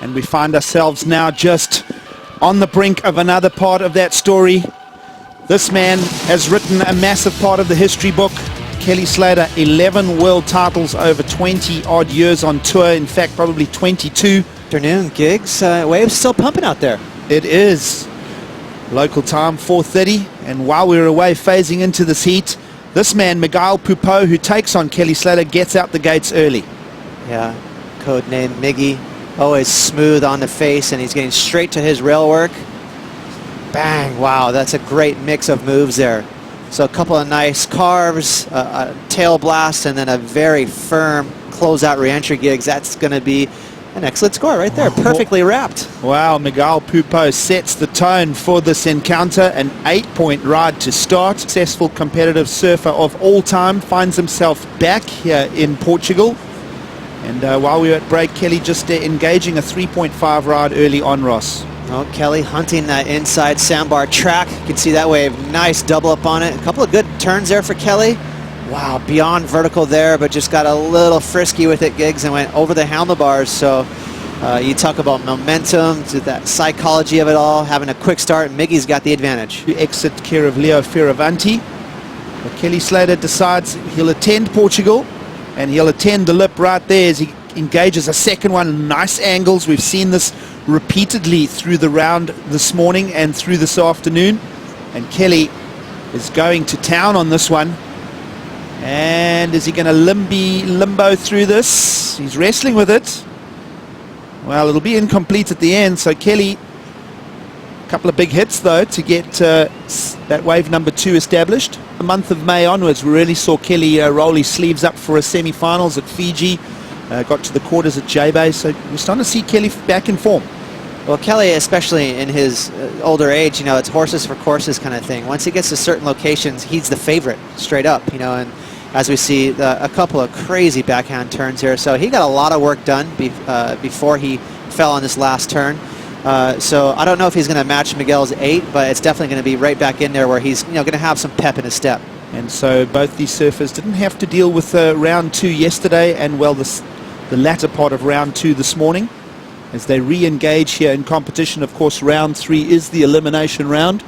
And we find ourselves now just on the brink of another part of that story. This man has written a massive part of the history book. Kelly Slater, 11 world titles over 20 odd years on tour. In fact, probably 22. Afternoon gigs. Waves still pumping out there. It is. Local time, 4:30. And while we were away phasing into this heat, this man, Miguel Pupo, who takes on Kelly Slater, gets out the gates early. Yeah, codename Miggy. Always smooth on the face, and he's getting straight to his rail work. Bang! Wow, that's a great mix of moves there. So a couple of nice carves, a tail blast, and then a very firm closeout re-entry gigs. That's going to be an excellent score right there, perfectly wrapped. Wow, Miguel Pupo sets the tone for this encounter. An 8-point ride to start. Successful competitive surfer of all time finds himself back here in Portugal. And while we were at break, Kelly just engaging a 3.5 ride early on, Ross. Oh, Kelly hunting that inside sandbar track. You can see that wave. Nice double up on it. A couple of good turns there for Kelly. Wow, beyond vertical there, but just got a little frisky with it, gigs, and went over the handlebars. So you talk about momentum, to that psychology of it all, having a quick start. Miggy's got the advantage. To exit care of Leo Fioravanti. But Kelly Slater decides he'll attend Portugal, and he'll attend the lip right there as he engages a second one. Nice angles. We've seen this repeatedly through the round this morning and through this afternoon. And Kelly is going to town on this one. And is he going to limbo through this? He's wrestling with it. Well, it'll be incomplete at the end. So Kelly, a couple of big hits though to get that wave number 2 established. The month of May onwards, we really saw Kelly roll his sleeves up for a semi-finals at Fiji. Got to the quarters at J-Bay. So we're starting to see Kelly back in form. Well, Kelly, especially in his older age, you know, it's horses for courses kind of thing. Once he gets to certain locations, he's the favorite, straight up, you know. And as we see, a couple of crazy backhand turns here. So he got a lot of work done before he fell on this last turn. So I don't know if he's going to match Miguel's 8, but it's definitely going to be right back in there where he's, you know, going to have some pep in his step. And so both these surfers didn't have to deal with round 2 yesterday, and well, the latter part of round 2 this morning, as they re-engage here in competition. Of course, round 3 is the elimination round.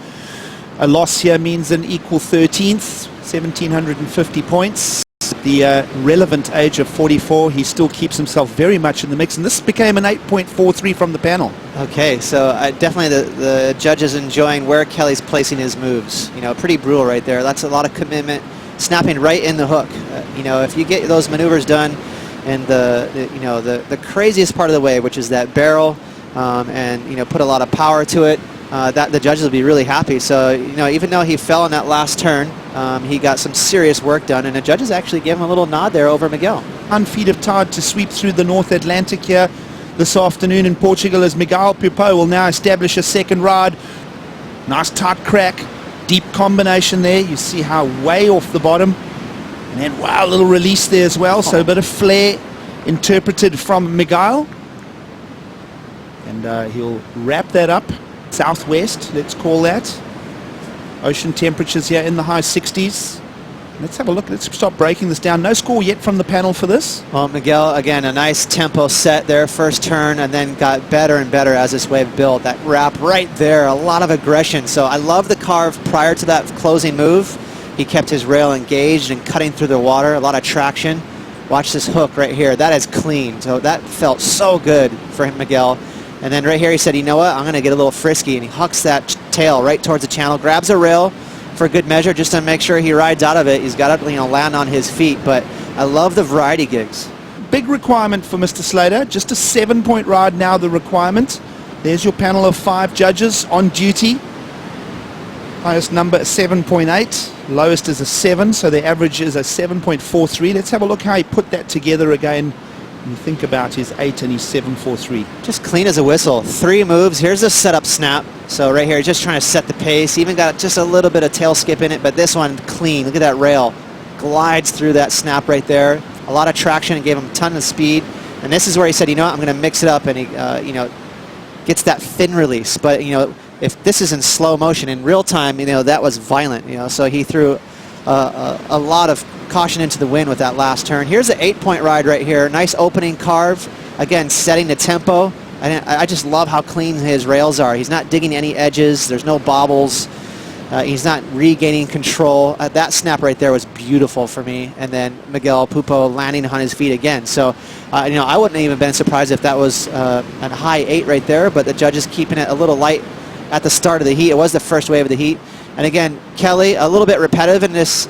A loss here means an equal 13th, 1,750 points. At the relevant age of 44, he still keeps himself very much in the mix, and this became an 8.43 from the panel. Okay, so definitely the judges enjoying where Kelly's placing his moves. You know, pretty brutal right there. That's a lot of commitment, snapping right in the hook. You know, if you get those maneuvers done, and the craziest part of the wave, which is that barrel, and you know, put a lot of power to it, that the judges will be really happy. So you know, even though he fell on that last turn, he got some serious work done, and the judges actually gave him a little nod there over Miguel. 1 feet of tide to sweep through the North Atlantic here this afternoon in Portugal, as Miguel Pupo will now establish a second ride. Nice tight crack, deep combination there. You see how way off the bottom. And then, wow, a little release there as well. So a bit of flair interpreted from Miguel. And he'll wrap that up. Southwest, let's call that. Ocean temperatures here in the high 60s. Let's have a look. Let's start breaking this down. No score yet from the panel for this. Well, Miguel, again, a nice tempo set there, first turn, and then got better and better as this wave built. That wrap right there, a lot of aggression. So I love the carve prior to that closing move. He kept his rail engaged and cutting through the water, a lot of traction. Watch this hook right here. That is clean. So that felt so good for him, Miguel. And then right here he said, you know what, I'm going to get a little frisky. And he hucks that tail right towards the channel, grabs a rail for good measure just to make sure he rides out of it. He's got to, you know, land on his feet. But I love the variety gigs. Big requirement for Mr. Slater. Just a 7-point ride now, the requirement. There's your panel of 5 judges on duty. Highest number 7.8, lowest is a 7, so the average is a 7.43. Let's have a look how he put that together again when you think about his 8 and his 7.43. Just clean as a whistle. 3 moves. Here's a setup snap. So right here, he's just trying to set the pace. Even got just a little bit of tail skip in it, but this one clean. Look at that rail. Glides through that snap right there. A lot of traction. It gave him a ton of speed. And this is where he said, you know what, I'm going to mix it up, and he, you know, gets that fin release. But, you know, if this is in slow motion, in real time, you know, that was violent, you know, so he threw a lot of caution into the wind with that last turn. Here's an 8-point ride right here. Nice opening carve. Again, setting the tempo. I just love how clean his rails are. He's not digging any edges. There's no bobbles. He's not regaining control. That snap right there was beautiful for me. And then Miguel Pupo landing on his feet again. So, you know, I wouldn't have even been surprised if that was a high 8 right there, but the judges keeping it a little light at the start of the heat. It was the first wave of the heat. And again, Kelly, a little bit repetitive in this,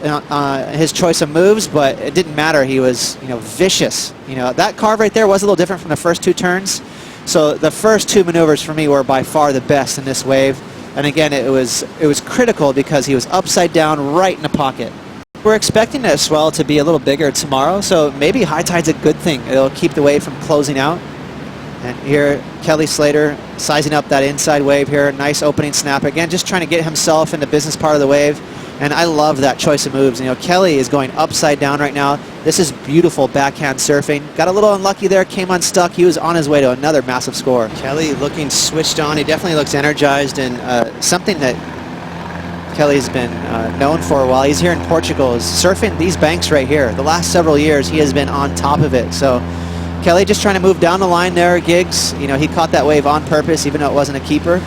his choice of moves, but it didn't matter. He was, you know, vicious. You know, that carve right there was a little different from the first 2 turns. So the first 2 maneuvers for me were by far the best in this wave. And again, it was critical because he was upside down right in the pocket. We're expecting that swell to be a little bigger tomorrow, so maybe high tide's a good thing. It'll keep the wave from closing out. And here, Kelly Slater sizing up that inside wave here. Nice opening snap. Again, just trying to get himself in the business part of the wave. And I love that choice of moves. You know, Kelly is going upside down right now. This is beautiful backhand surfing. Got a little unlucky there, came unstuck. He was on his way to another massive score. Kelly looking switched on. He definitely looks energized, and something that Kelly's been known for while he's here in Portugal is surfing these banks right here. The last several years, he has been on top of it. So Kelly just trying to move down the line there, Giggs. You know, he caught that wave on purpose, even though it wasn't a keeper.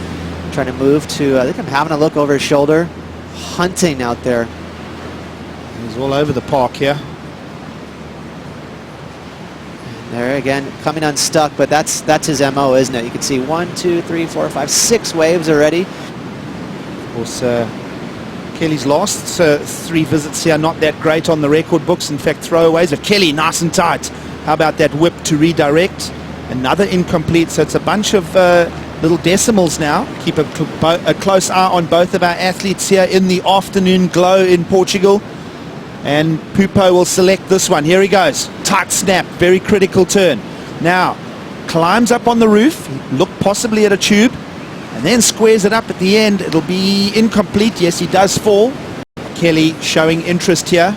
Trying to move to, I think I'm having a look over his shoulder. Hunting out there. He's all over the park here. There again, coming unstuck, but that's his MO, isn't it? You can see 1, 2, 3, 4, 5, 6 waves already. Of course, Kelly's last 3 visits here, not that great on the record books. In fact, throwaways. But Kelly, nice and tight. How about that whip to redirect? Another incomplete. So it's a bunch of little decimals now. Keep a close eye on both of our athletes here in the afternoon glow in Portugal. And Pupo will select this one. Here he goes. Tight snap. Very critical turn. Now, climbs up on the roof. Look possibly at a tube. And then squares it up at the end. It'll be incomplete. Yes, he does fall. Kelly showing interest here.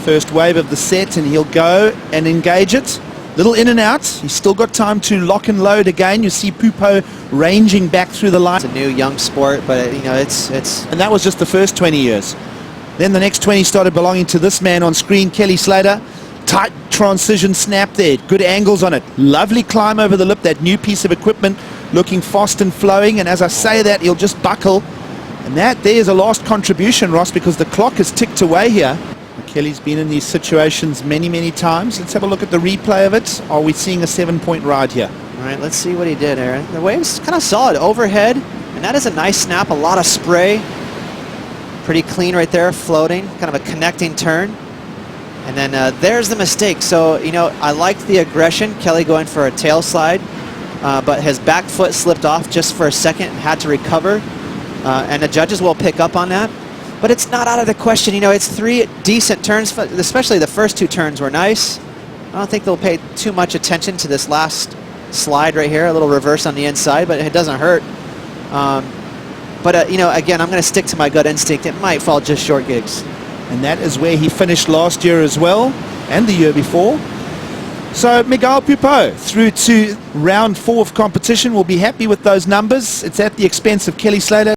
First wave of the set, and he'll go and engage it. Little in and out. He's still got time to lock and load again. You see Pupo ranging back through the line. It's a new young sport, but you know, it's and that was just the first 20 years. Then the next 20 started belonging to this man on screen, Kelly Slater. Tight transition snap there. Good angles on it. Lovely climb over the lip. That new piece of equipment looking fast and flowing. And as I say that, he'll just buckle. And that there's a last contribution, Ross, because the clock has ticked away here. Kelly's been in these situations many, many times. Let's have a look at the replay of it. Are we seeing a 7-point ride here? All right, let's see what he did, Aaron. The wave's kind of solid overhead, and that is a nice snap. A lot of spray. Pretty clean right there, floating. Kind of a connecting turn. And then there's the mistake. So, you know, I liked the aggression. Kelly going for a tail slide, but his back foot slipped off just for a second and had to recover. And the judges will pick up on that. But it's not out of the question. You know, it's 3 decent turns, especially the first 2 turns were nice. I don't think they'll pay too much attention to this last slide right here, a little reverse on the inside, but it doesn't hurt. But, you know, again, I'm going to stick to my gut instinct. It might fall just short, Giggs. And that is where he finished last year as well, and the year before. So Miguel Pupo through to round 4 of competition. Will be happy with those numbers. It's at the expense of Kelly Slater.